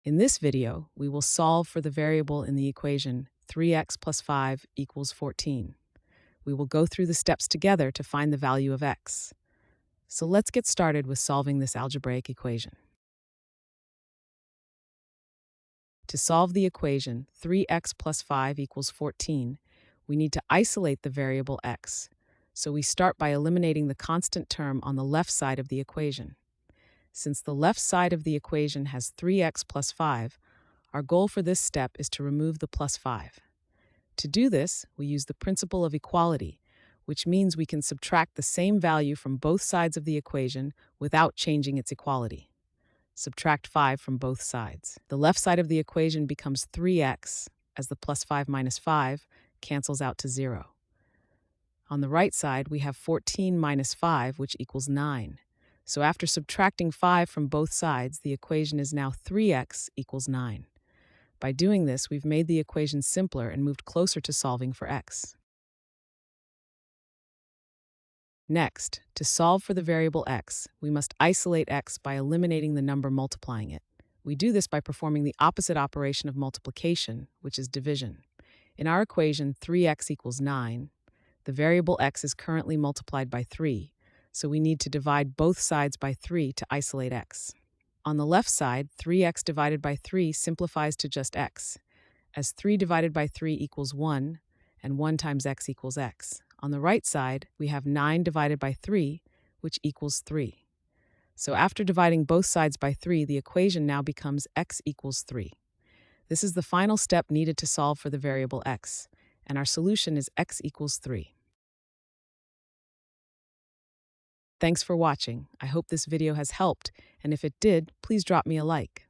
In this video, we will solve for the variable in the equation 3x plus 5 equals 14. We will go through the steps together to find the value of x. So let's get started with solving this algebraic equation. To solve the equation 3x plus 5 equals 14, we need to isolate the variable x. So we start by eliminating the constant term on the left side of the equation. Since the left side of the equation has 3x plus 5, our goal for this step is to remove the plus 5. To do this, we use the principle of equality, which means we can subtract the same value from both sides of the equation without changing its equality. Subtract 5 from both sides. The left side of the equation becomes 3x, as the plus 5 minus 5 cancels out to 0. On the right side, we have 14 minus 5, which equals 9. So after subtracting 5 from both sides, the equation is now 3x equals 9. By doing this, we've made the equation simpler and moved closer to solving for x. Next, to solve for the variable x, we must isolate x by eliminating the number multiplying it. We do this by performing the opposite operation of multiplication, which is division. In our equation 3x equals 9, the variable x is currently multiplied by 3, so we need to divide both sides by 3 to isolate x. On the left side, 3x divided by 3 simplifies to just x, as 3 divided by 3 equals 1, and 1 times x equals x. On the right side, we have 9 divided by 3, which equals 3. So after dividing both sides by 3, the equation now becomes x equals 3. This is the final step needed to solve for the variable x, and our solution is x equals 3. Thanks for watching. I hope this video has helped, and if it did, please drop me a like.